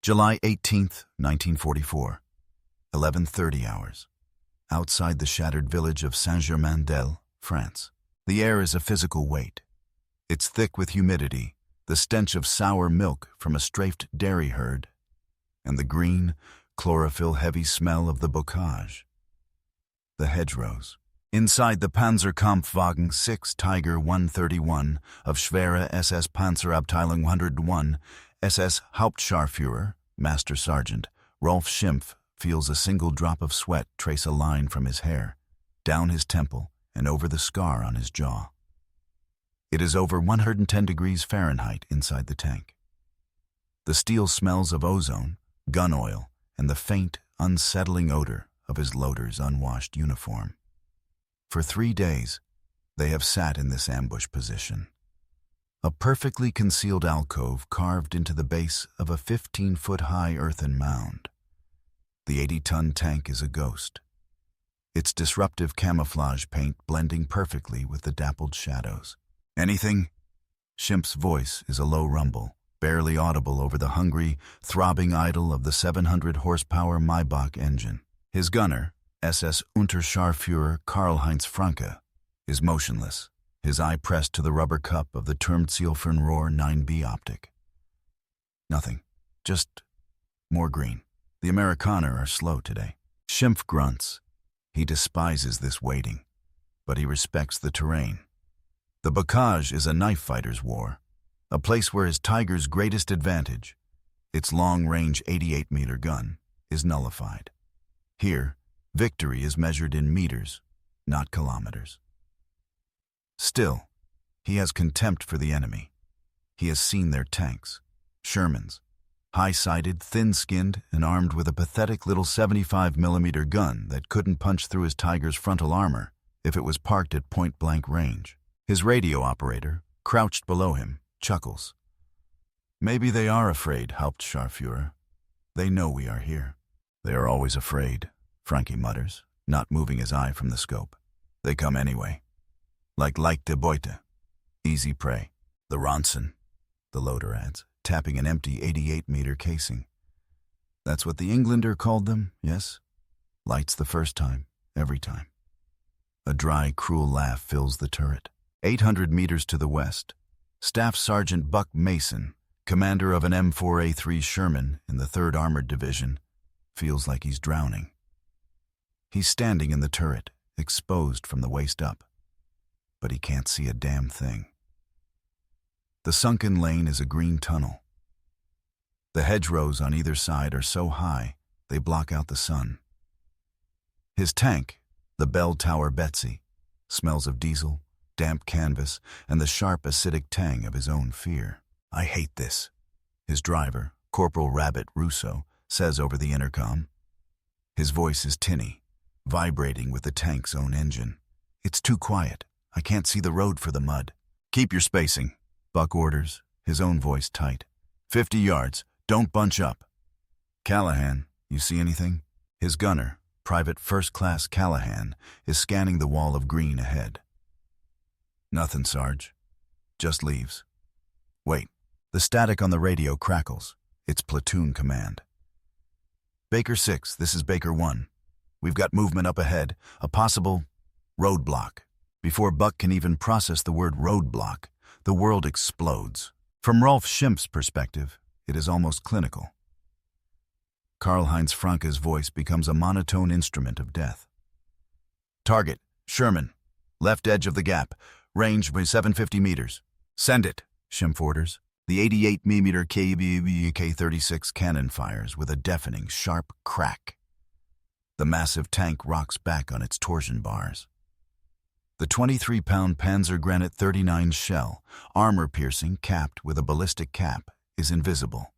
July 18th, 1944, 11:30 hours. Outside the shattered village of Saint-Germain-d'Elle, France. The air is a physical weight. It's thick with humidity, the stench of sour milk from a strafed dairy herd, and the green, chlorophyll-heavy smell of the bocage. The hedgerows. Inside the Panzerkampfwagen 6 Tiger 131 of Schwere SS Panzerabteilung 101, SS Hauptscharführer, Master Sergeant, Rolf Schimpf feels a single drop of sweat trace a line from his hair, down his temple, and over the scar on his jaw. It is over 110 degrees Fahrenheit inside the tank. The steel smells of ozone, gun oil, and the faint, unsettling odor of his loader's unwashed uniform. For 3 days, they have sat in this ambush position. A perfectly concealed alcove carved into the base of a 15-foot-high earthen mound. The 80-ton tank is a ghost, its disruptive camouflage paint blending perfectly with the dappled shadows. "Anything?" Schimpf's voice is a low rumble, barely audible over the hungry, throbbing idle of the 700-horsepower Maybach engine. His gunner, SS Unterscharführer Karl-Heinz Franke, is motionless, his eye pressed to the rubber cup of the Turmzielfernrohr 9B optic. Nothing, just more green. The Amerikaner are slow today. Schimpf grunts. He despises this waiting, but he respects the terrain. The bocage is a knife fighter's war, a place where his Tiger's greatest advantage, its long-range 88-meter gun, is nullified. Here, victory is measured in meters, not kilometers. Still, he has contempt for the enemy. He has seen their tanks, Shermans, high-sided, thin-skinned, and armed with a pathetic little 75-millimeter gun that couldn't punch through his Tiger's frontal armor if it was parked at point-blank range. His radio operator, crouched below him, chuckles. "Maybe they are afraid, Hauptscharführer. They know we are here." "They are always afraid," Frankie mutters, not moving his eye from the scope. "They come anyway. Like leichte Beute, easy prey." "The Ronson," the loader adds, tapping an empty 88-meter casing. "That's what the Englander called them, yes? Lights the first time, every time." A dry, cruel laugh fills the turret. 800 meters to the west, Staff Sergeant Buck Mason, commander of an M4A3 Sherman in the 3rd Armored Division, feels like he's drowning. He's standing in the turret, exposed from the waist up, but he can't see a damn thing. The sunken lane is a green tunnel. The hedgerows on either side are so high, they block out the sun. His tank, the Bell Tower Betsy, smells of diesel, damp canvas, and the sharp acidic tang of his own fear. "I hate this," his driver, Corporal Rabbit Russo, says over the intercom. His voice is tinny, vibrating with the tank's own engine. "It's too quiet. I can't see the road for the mud." "Keep your spacing," Buck orders, his own voice tight. 50 yards. Don't bunch up." "Callahan, you see anything?" His gunner, Private First Class Callahan, is scanning the wall of green ahead. "Nothing, Sarge. Just leaves." "Wait." The static on the radio crackles. It's platoon command. "Baker 6, this is Baker 1. We've got movement up ahead, a possible roadblock." Before Buck can even process the word roadblock, the world explodes. From Rolf Schimpf's perspective, it is almost clinical. Karl-Heinz Franke's voice becomes a monotone instrument of death. "Target, Sherman, left edge of the gap, range by 750 meters. Send it," Schimpf orders. The 88mm K-36 cannon fires with a deafening, sharp crack. The massive tank rocks back on its torsion bars. The 23-pound Panzer Granite 39 shell, armor-piercing, capped with a ballistic cap, is invisible.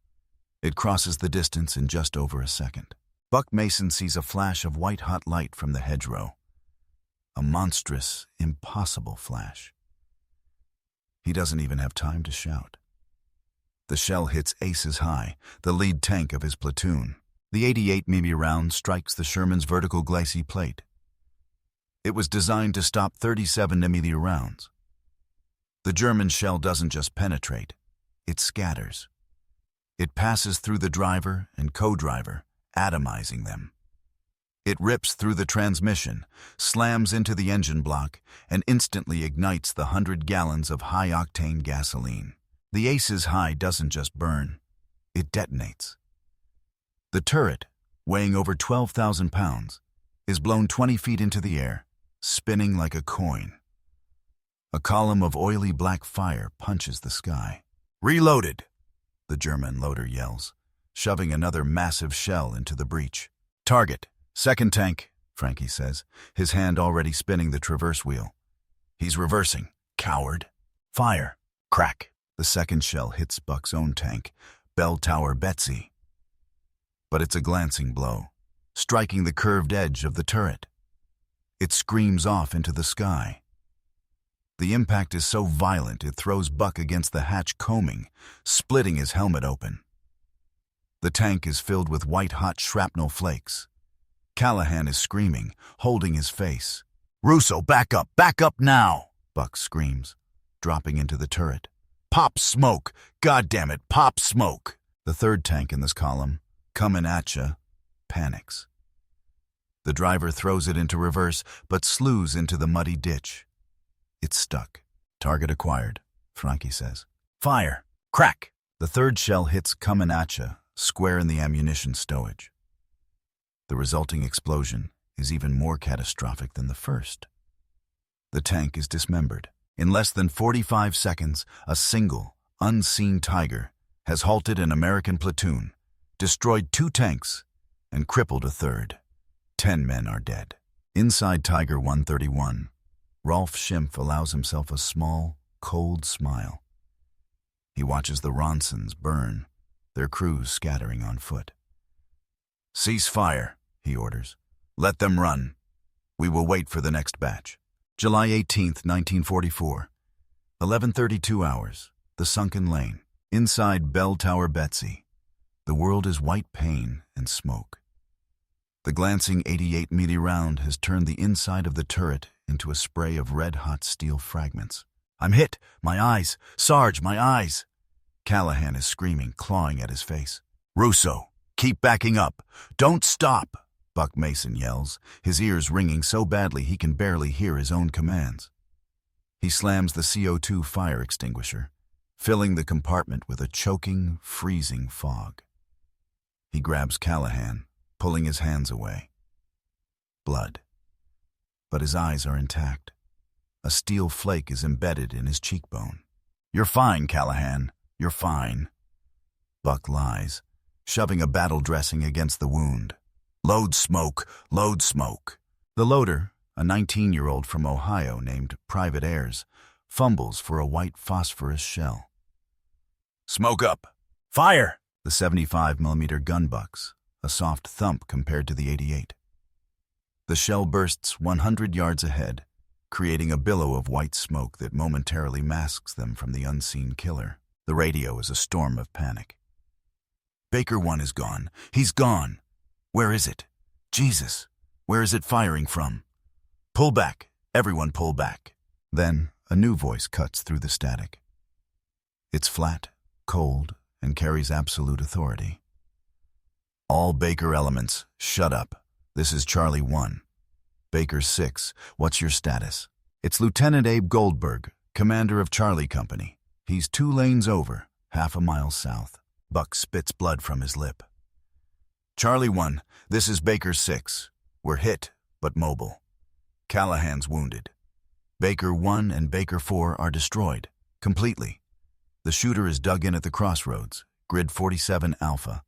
It crosses the distance in just over a second. Buck Mason sees a flash of white-hot light from the hedgerow. A monstrous, impossible flash. He doesn't even have time to shout. The shell hits aces high, the lead tank of his platoon. The 88mm round strikes the Sherman's vertical glacis plate. It was designed to stop 37mm rounds. The German shell doesn't just penetrate, it scatters. It passes through the driver and co-driver, atomizing them. It rips through the transmission, slams into the engine block, and instantly ignites the 100 gallons of high-octane gasoline. The Ace's high doesn't just burn, it detonates. The turret, weighing over 12,000 pounds, is blown 20 feet into the air, spinning like a coin. A column of oily black fire punches the sky. "Reloaded!" the German loader yells, shoving another massive shell into the breach. "Target, second tank," Frankie says, his hand already spinning the traverse wheel. "He's reversing. Coward." "Fire!" Crack! The second shell hits Buck's own tank, Bell Tower Betsy. But it's a glancing blow, striking the curved edge of the turret. It screams off into the sky. The impact is so violent it throws Buck against the hatch combing, splitting his helmet open. The tank is filled with white-hot shrapnel flakes. Callahan is screaming, holding his face. "Russo, back up now!" Buck screams, dropping into the turret. "Pop smoke! Goddammit, pop smoke!" The third tank in this column, coming at ya, panics. The driver throws it into reverse, but slews into the muddy ditch. It's stuck. "Target acquired," Frankie says. "Fire!" Crack! The third shell hits coming at ya, square in the ammunition stowage. The resulting explosion is even more catastrophic than the first. The tank is dismembered. In less than 45 seconds, a single, unseen Tiger has halted an American platoon, destroyed 2 tanks, and crippled a third. 10 men are dead. Inside Tiger 131, Rolf Schimpf allows himself a small, cold smile. He watches the Ronsons burn, their crews scattering on foot. "Cease fire," he orders. "Let them run. We will wait for the next batch." July 18th, 1944. 11:32 hours. The sunken lane. Inside Bell Tower Betsy. The world is white pain and smoke. The glancing 88 round has turned the inside of the turret into a spray of red-hot steel fragments. "I'm hit! My eyes! Sarge, my eyes!" Callahan is screaming, clawing at his face. "Russo, keep backing up! Don't stop!" Buck Mason yells, his ears ringing so badly he can barely hear his own commands. He slams the CO2 fire extinguisher, filling the compartment with a choking, freezing fog. He grabs Callahan, pulling his hands away. Blood. But his eyes are intact. A steel flake is embedded in his cheekbone. "You're fine, Callahan. You're fine." Buck lies, shoving a battle dressing against the wound. "Load smoke, load smoke." The loader, a 19-year-old from Ohio named Private Ayres, fumbles for a white phosphorus shell. "Smoke up. Fire!" The 75mm gun bucks, a soft thump compared to the 88. The shell bursts 100 yards ahead, creating a billow of white smoke that momentarily masks them from the unseen killer. The radio is a storm of panic. "Baker 1 is gone. He's gone. Where is it? Jesus, where is it firing from? Pull back. Everyone pull back." Then a new voice cuts through the static. It's flat, cold, and carries absolute authority. "All Baker elements, shut up. This is Charlie 1. Baker 6, what's your status?" "It's Lieutenant Abe Goldberg, commander of Charlie Company. He's 2 lanes over, half a mile south." Buck spits blood from his lip. "Charlie 1, this is Baker 6. We're hit, but mobile. Callahan's wounded. Baker 1 and Baker 4 are destroyed, completely. The shooter is dug in at the crossroads, grid 47 Alpha.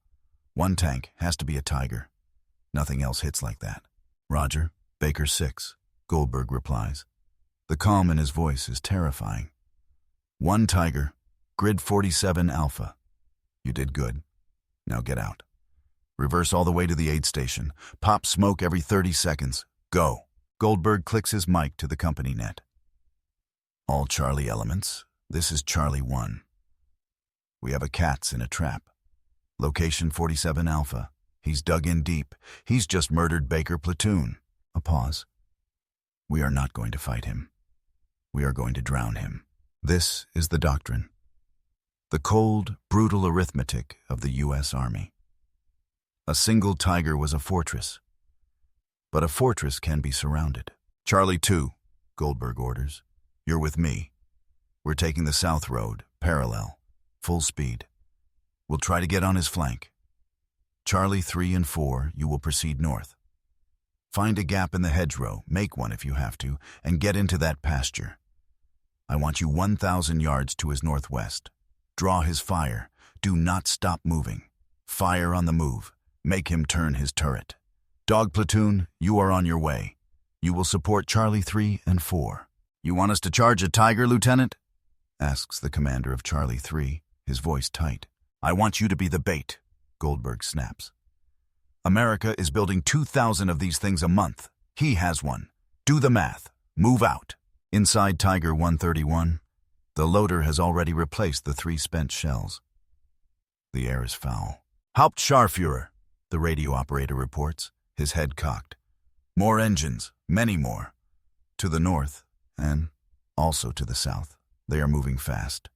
1 tank has to be a Tiger. Nothing else hits like that." "Roger, Baker 6, Goldberg replies. The calm in his voice is terrifying. 1 Tiger, grid 47 Alpha. You did good. Now get out. Reverse all the way to the aid station. Pop smoke every 30 seconds. Go." Goldberg clicks his mic to the company net. "All Charlie elements, this is Charlie 1. We have a cat's in a trap. Location 47 Alpha. He's dug in deep. He's just murdered Baker platoon." A pause. "We are not going to fight him. We are going to drown him. This is the doctrine. The cold, brutal arithmetic of the U.S. Army. A single Tiger was a fortress, but a fortress can be surrounded. Charlie 2, Goldberg orders. You're with me. We're taking the south road, parallel, full speed. We'll try to get on his flank. Charlie 3 and 4, you will proceed north. Find a gap in the hedgerow, make one if you have to, and get into that pasture. I want you 1,000 yards to his northwest. Draw his fire. Do not stop moving. Fire on the move. Make him turn his turret. Dog platoon, you are on your way. You will support Charlie 3 and 4. You want us to charge a Tiger, Lieutenant? Asks the commander of Charlie 3, his voice tight. I want you to be the bait, Goldberg snaps. America is building 2,000 of these things a month. He has one. Do the math. Move out. Inside Tiger 131, the loader has already replaced the 3 spent shells. The air is foul. Hauptscharführer, the radio operator reports, his head cocked. More engines, many more. To the north, and also to the south. They are moving fast.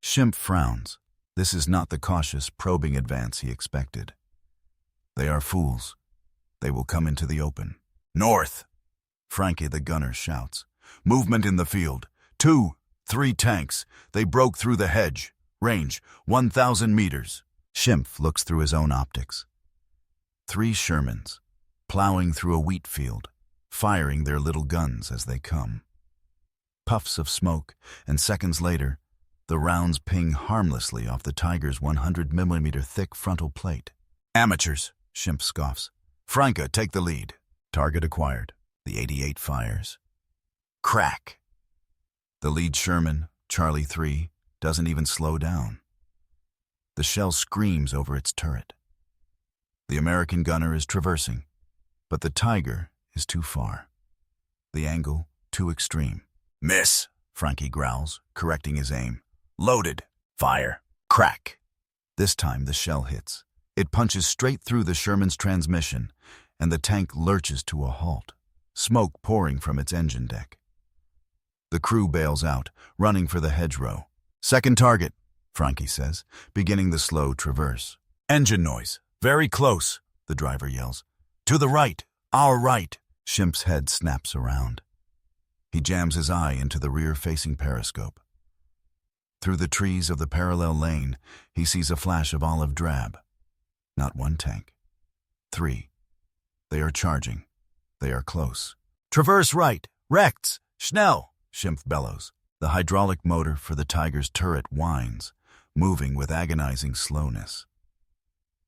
Schimpf frowns. This is not the cautious, probing advance he expected. They are fools. They will come into the open. North! Frankie the gunner shouts. Movement in the field. 2, 3 tanks. They broke through the hedge. Range, 1,000 meters. Schimpf looks through his own optics. 3 Shermans, plowing through a wheat field, firing their little guns as they come. Puffs of smoke, and seconds later, the rounds ping harmlessly off the Tiger's 100mm thick frontal plate. Amateurs, Schimpf scoffs. Franca, take the lead. Target acquired. The 88 fires. Crack. The lead Sherman, Charlie 3, doesn't even slow down. The shell screams over its turret. The American gunner is traversing, but the Tiger is too far. The angle too extreme. Miss, Frankie growls, correcting his aim. Loaded. Fire. Crack. This time the shell hits. It punches straight through the Sherman's transmission, and the tank lurches to a halt, smoke pouring from its engine deck. The crew bails out, running for the hedgerow. Second target, Frankie says, beginning the slow traverse. Engine noise. Very close, the driver yells. To the right. Our right. Schimpf's head snaps around. He jams his eye into the rear-facing periscope. Through the trees of the parallel lane, he sees a flash of olive drab. Not 1 tank. 3. They are charging. They are close. Traverse right. Rechts. Schnell. Schimpf bellows. The hydraulic motor for the Tiger's turret whines, moving with agonizing slowness.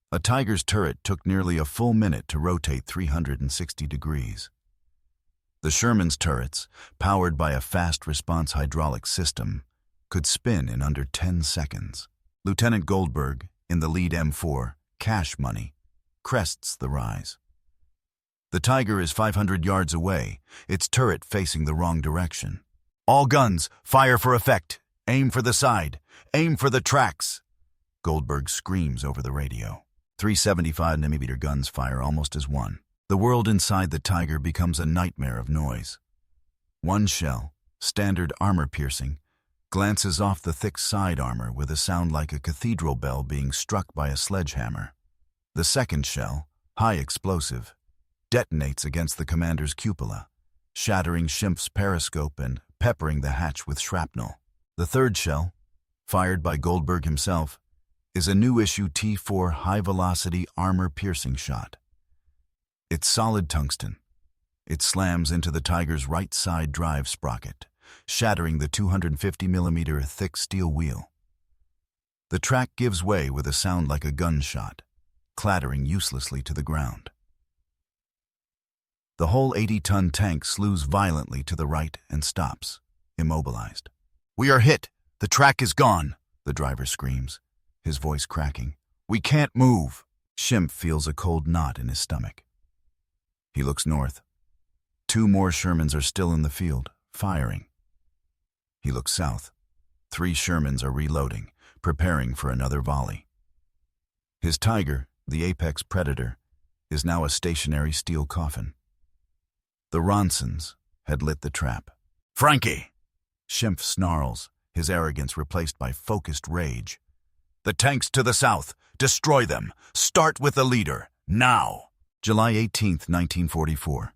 A Tiger's turret took nearly a full minute to rotate 360 degrees. The Sherman's turrets, powered by a fast-response hydraulic system, could spin in under 10 seconds. Lieutenant Goldberg, in the lead M4, Cash Money, crests the rise. The Tiger is 500 yards away, its turret facing the wrong direction. All guns, fire for effect. Aim for the side. Aim for the tracks. Goldberg screams over the radio. 375mm guns fire almost as one. The world inside the Tiger becomes a nightmare of noise. 1 shell, standard armor-piercing, glances off the thick side armor with a sound like a cathedral bell being struck by a sledgehammer. The second shell, high explosive, detonates against the commander's cupola, shattering Schimpf's periscope and peppering the hatch with shrapnel. The third shell, fired by Goldberg himself, is a new-issue T4 high-velocity armor-piercing shot. It's solid tungsten. It slams into the Tiger's right side drive sprocket, shattering the 250mm thick steel wheel. The track gives way with a sound like a gunshot, clattering uselessly to the ground. The whole 80-ton tank slews violently to the right and stops, immobilized. We are hit! The track is gone! The driver screams, his voice cracking. We can't move! Schimpf feels a cold knot in his stomach. He looks north. 2 more Shermans are still in the field, firing. He looks south. 3 Shermans are reloading, preparing for another volley. His Tiger, the apex predator, is now a stationary steel coffin. The Ronsons had lit the trap. Frankie! Schimpf snarls, his arrogance replaced by focused rage. The tanks to the south. Destroy them. Start with the leader. Now. July 18th, 1944.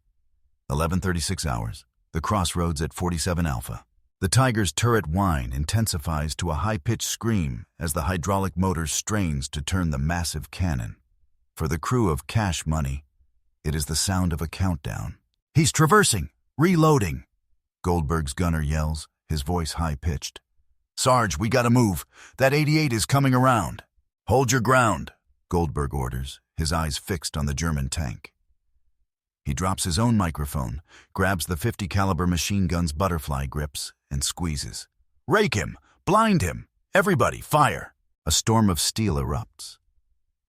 11:36 hours. The crossroads at 47 Alpha. The Tiger's turret whine intensifies to a high-pitched scream as the hydraulic motor strains to turn the massive cannon. For the crew of Cash Money, it is the sound of a countdown. He's traversing! Reloading! Goldberg's gunner yells, his voice high-pitched. Sarge, we gotta move. That 88 is coming around. Hold your ground, Goldberg orders, his eyes fixed on the German tank. He drops his own microphone, grabs the .50 caliber machine gun's butterfly grips, and squeezes. Rake him! Blind him! Everybody, fire! A storm of steel erupts.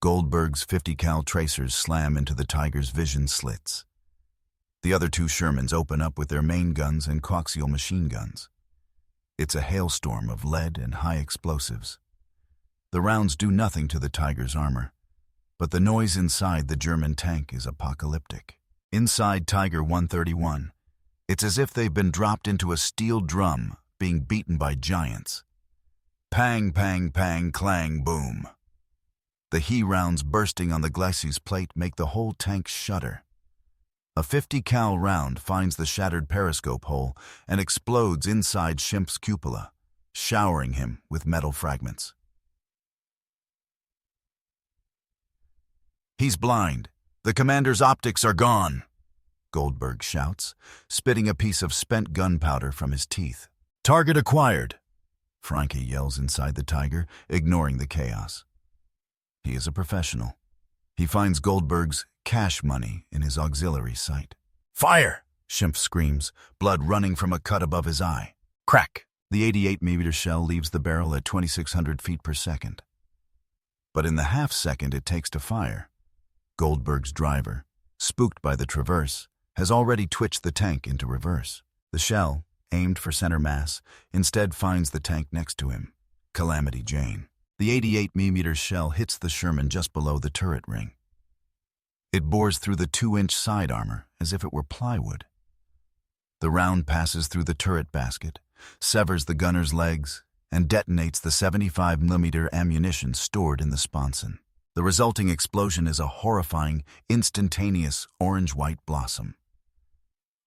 Goldberg's .50 cal tracers slam into the Tiger's vision slits. The other two Shermans open up with their main guns and coaxial machine guns. It's a hailstorm of lead and high explosives. The rounds do nothing to the Tiger's armor, but the noise inside the German tank is apocalyptic. Inside Tiger 131, it's as if they've been dropped into a steel drum being beaten by giants. Pang, pang, pang, clang, boom. The He rounds bursting on the glacis plate make the whole tank shudder. A .50 cal round finds the shattered periscope hole and explodes inside Schimpf's cupola, showering him with metal fragments. He's blind. The commander's optics are gone, Goldberg shouts, spitting a piece of spent gunpowder from his teeth. Target acquired, Franke yells inside the Tiger, ignoring the chaos. He is a professional. He finds Goldberg's Cash Money in his auxiliary sight. Fire! Schimpf screams, blood running from a cut above his eye. Crack! The 88mm shell leaves the barrel at 2,600 feet per second. But in the half-second it takes to fire, Goldberg's driver, spooked by the traverse, has already twitched the tank into reverse. The shell, aimed for center mass, instead finds the tank next to him, Calamity Jane. The 88mm shell hits the Sherman just below the turret ring. It bores through the 2-inch side armor as if it were plywood. The round passes through the turret basket, severs the gunner's legs, and detonates the 75mm ammunition stored in the sponson. The resulting explosion is a horrifying, instantaneous orange-white blossom.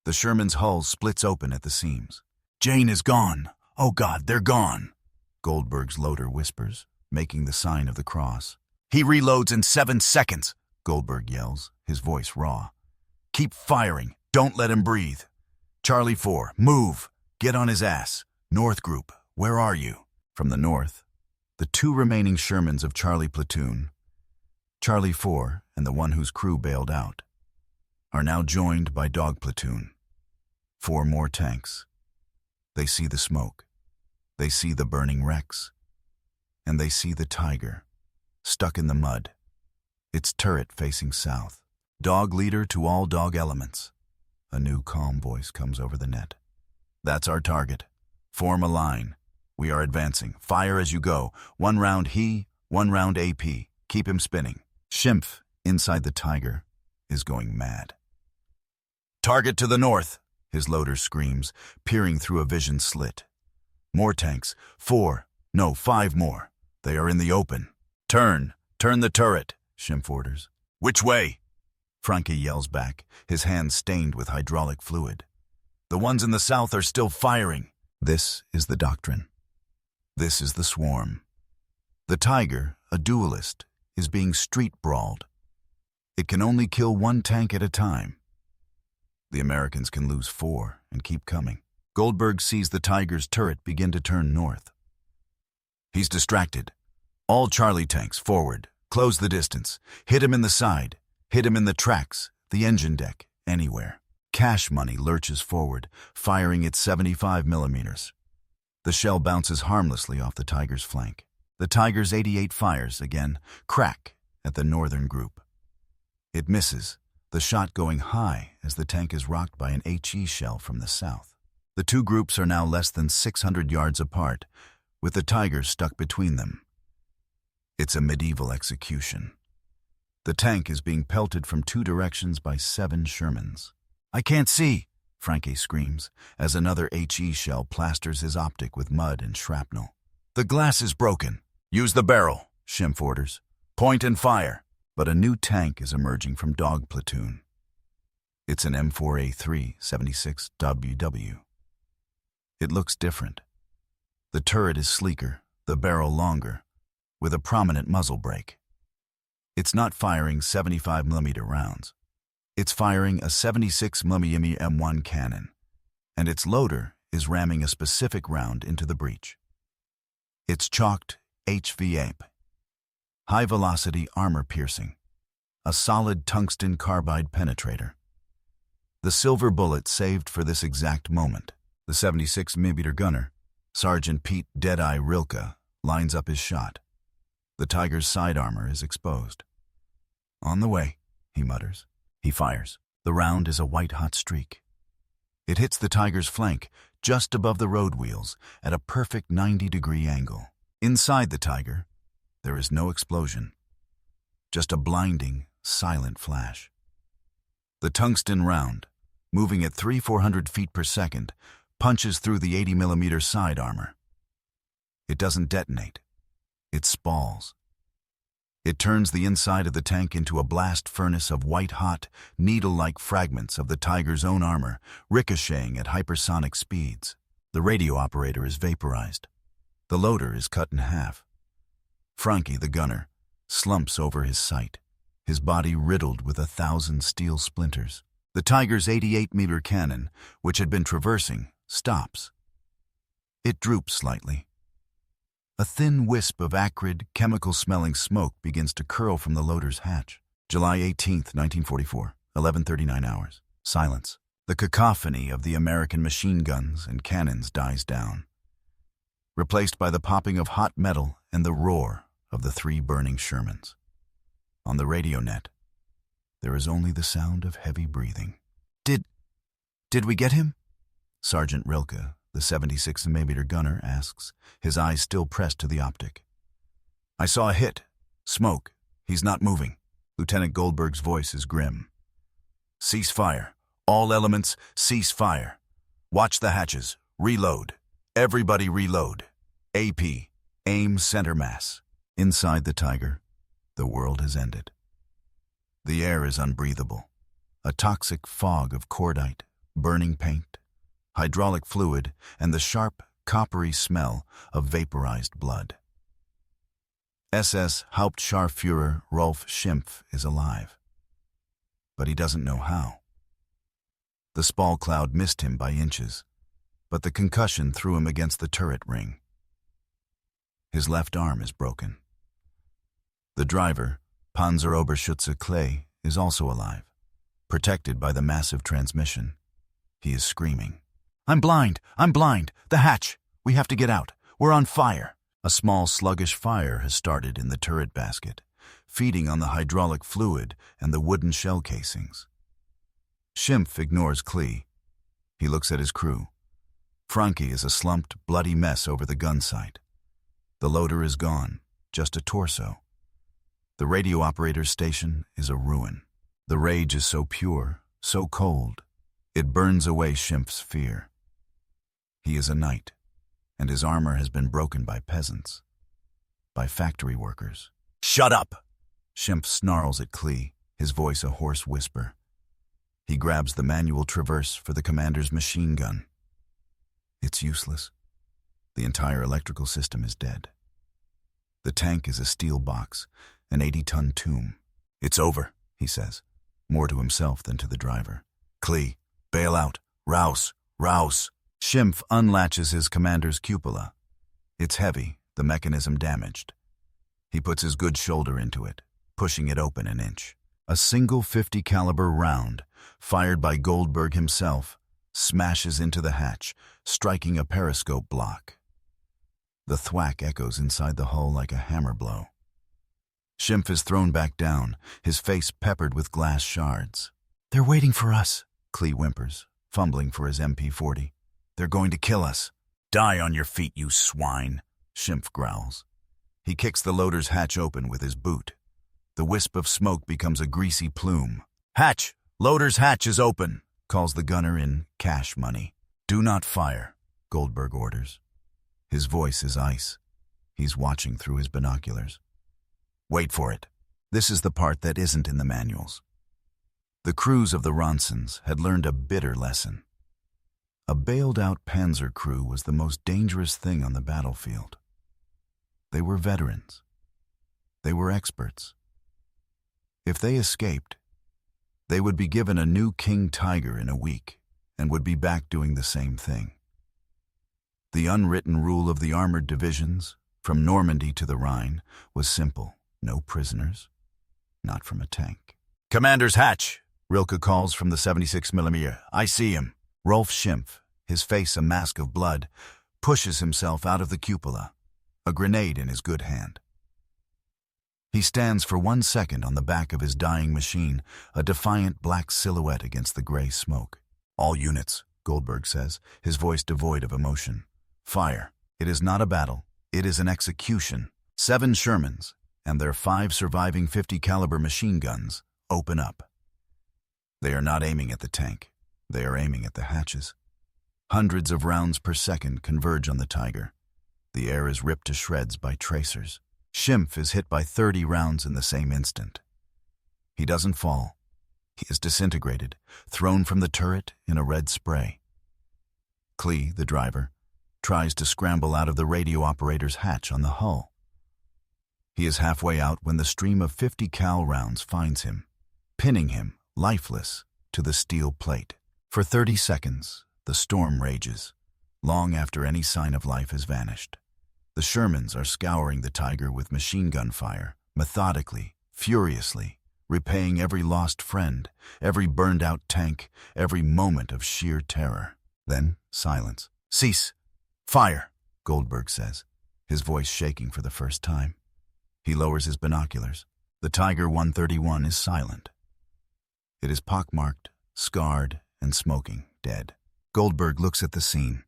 The Sherman's hull splits open at the seams. Jane is gone! Oh God, they're gone! Goldberg's loader whispers, making the sign of the cross. He reloads in 7 seconds, Goldberg yells, his voice raw. Keep firing. Don't let him breathe. Charlie 4, move. Get on his ass. North Group, where are you? From the north, the 2 remaining Shermans of Charlie Platoon, Charlie 4 and the one whose crew bailed out, are now joined by Dog Platoon. 4 more tanks. They see the smoke. They see the burning wrecks. And they see the Tiger, stuck in the mud, its turret facing south. Dog leader to all dog elements. A new calm voice comes over the net. That's our target. Form a line. We are advancing. Fire as you go. 1 round he, 1 round AP. Keep him spinning. Schimpf, inside the Tiger, is going mad. Target to the north, his loader screams, peering through a vision slit. More tanks. 4, no, 5 more. They are in the open. Turn the turret, Schimpf orders. Which way? Franke yells back, his hands stained with hydraulic fluid. The ones in the south are still firing. This is the doctrine. This is the swarm. The Tiger, a duelist, is being street-brawled. It can only kill 1 tank at a time. The Americans can lose 4 and keep coming. Goldberg sees the Tiger's turret begin to turn north. He's distracted. All Charlie tanks, forward. Close the distance. Hit him in the side. Hit him in the tracks, the engine deck, anywhere. Cash Money lurches forward, firing its 75mm. The shell bounces harmlessly off the Tiger's flank. The Tiger's 88 fires again, crack, at the northern group. It misses, the shot going high as the tank is rocked by an HE shell from the south. The 2 groups are now less than 600 yards apart, with the Tiger stuck between them. It's a medieval execution. The tank is being pelted from 2 directions by 7 Shermans. I can't see, Franke screams, as another HE shell plasters his optic with mud and shrapnel. The glass is broken. Use the barrel, Schimpf orders. Point and fire. But a new tank is emerging from dog platoon. It's an M4A3 76 WW. It looks different. The turret is sleeker, the barrel longer, with a prominent muzzle brake. It's not firing 75mm rounds. It's firing a 76mm M1 cannon, and its loader is ramming a specific round into the breech. It's chalked HVAP, high-velocity armor-piercing, a solid tungsten carbide penetrator. The silver bullet saved for this exact moment. The 76mm gunner, Sergeant Pete Deadeye Rilke, lines up his shot. The Tiger's side armor is exposed. On the way, he mutters. He fires. The round is a white-hot streak. It hits the Tiger's flank, just above the road wheels, at a perfect 90-degree angle. Inside the Tiger, there is no explosion, just a blinding, silent flash. The tungsten round, moving at 300-400 feet per second, punches through the 80mm side armor. It doesn't detonate. It spalls. It turns the inside of the tank into a blast furnace of white-hot, needle-like fragments of the Tiger's own armor, ricocheting at hypersonic speeds. The radio operator is vaporized. The loader is cut in half. Frankie, the gunner, slumps over his sight, his body riddled with 1,000 steel splinters. The Tiger's 88mm cannon, which had been traversing, stops. It droops slightly. A thin wisp of acrid, chemical-smelling smoke begins to curl from the loader's hatch. July 18th, 1944, 11:39 hours. Silence. The cacophony of the American machine guns and cannons dies down, replaced by the popping of hot metal and the roar of the 3 burning Shermans. On the radio net, there is only the sound of heavy breathing. Did we get him? Sergeant Rilke, the 76mm gunner, asks, his eyes still pressed to the optic. I saw a hit. Smoke. He's not moving. Lieutenant Goldberg's voice is grim. Cease fire. All elements, cease fire. Watch the hatches. Reload. Everybody reload. AP. Aim center mass. Inside the Tiger, the world has ended. The air is unbreathable. A toxic fog of cordite, burning paint, hydraulic fluid, and the sharp, coppery smell of vaporized blood. SS Hauptscharführer Rolf Schimpf is alive, but he doesn't know how. The spall cloud missed him by inches, but the concussion threw him against the turret ring. His left arm is broken. The driver, Panzeroberschütze Clay, is also alive, protected by the massive transmission. He is screaming. I'm blind! I'm blind! The hatch! We have to get out! We're on fire! A small sluggish fire has started in the turret basket, feeding on the hydraulic fluid and the wooden shell casings. Schimpf ignores Klee. He looks at his crew. Frankie is a slumped, bloody mess over the gun sight. The loader is gone, just a torso. The radio operator's station is a ruin. The rage is so pure, so cold, it burns away Schimpf's fear. He is a knight, and his armor has been broken by peasants, by factory workers. Shut up! Schimpf snarls at Klee, his voice a hoarse whisper. He grabs the manual traverse for the commander's machine gun. It's useless. The entire electrical system is dead. The tank is a steel box, an 80-ton tomb. It's over, he says, more to himself than to the driver. Klee, bail out. Rouse, rouse. Schimpf unlatches his commander's cupola. It's heavy, the mechanism damaged. He puts his good shoulder into it, pushing it open an inch. A single .50 caliber round, fired by Goldberg himself, smashes into the hatch, striking a periscope block. The thwack echoes inside the hull like a hammer blow. Schimpf is thrown back down, his face peppered with glass shards. They're waiting for us, Klee whimpers, fumbling for his MP40. They're going to kill us. Die on your feet, you swine, Schimpf growls. He kicks the loader's hatch open with his boot. The wisp of smoke becomes a greasy plume. Hatch! Loader's hatch is open, calls the gunner in cash money. Do not fire, Goldberg orders. His voice is ice. He's watching through his binoculars. Wait for it. This is the part that isn't in the manuals. The crews of the Ronsons had learned a bitter lesson. A bailed-out Panzer crew was the most dangerous thing on the battlefield. They were veterans. They were experts. If they escaped, they would be given a new King Tiger in a week and would be back doing the same thing. The unwritten rule of the armored divisions, from Normandy to the Rhine, was simple. No prisoners, not from a tank. Commander's hatch, Rilke calls from the 76mm. I see him. Rolf Schimpf, his face a mask of blood, pushes himself out of the cupola, a grenade in his good hand. He stands for 1 second on the back of his dying machine, a defiant black silhouette against the gray smoke. All units, Goldberg says, his voice devoid of emotion. Fire. It is not a battle. It is an execution. 7 Shermans and their 5 surviving 50 caliber machine guns open up. They are not aiming at the tank. They are aiming at the hatches. Hundreds of rounds per second converge on the Tiger. The air is ripped to shreds by tracers. Schimpf is hit by 30 rounds in the same instant. He doesn't fall. He is disintegrated, thrown from the turret in a red spray. Klee, the driver, tries to scramble out of the radio operator's hatch on the hull. He is halfway out when the stream of 50 cal rounds finds him, pinning him, lifeless, to the steel plate. For 30 seconds, the storm rages, long after any sign of life has vanished. The Shermans are scouring the Tiger with machine gun fire, methodically, furiously, repaying every lost friend, every burned-out tank, every moment of sheer terror. Then, silence. Cease! Fire! Goldberg says, his voice shaking for the first time. He lowers his binoculars. The Tiger 131 is silent. It is pockmarked, scarred, and smoking, dead. Goldberg looks at the scene.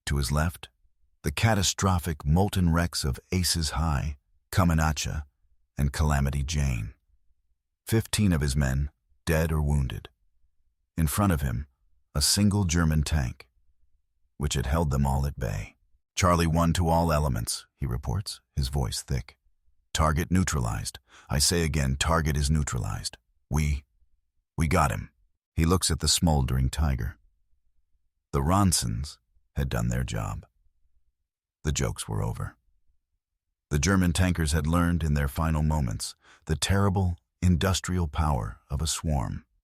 To his left, the catastrophic molten wrecks of Aces High, Kamenacha, and Calamity Jane. 15 of his men, dead or wounded. In front of him, a single German tank, which had held them all at bay. Charlie 1 to all elements, he reports, his voice thick. Target neutralized. I say again, target is neutralized. We got him. He looks at the smoldering Tiger. The Ronsons had done their job. The jokes were over. The German tankers had learned in their final moments the terrible industrial power of a swarm.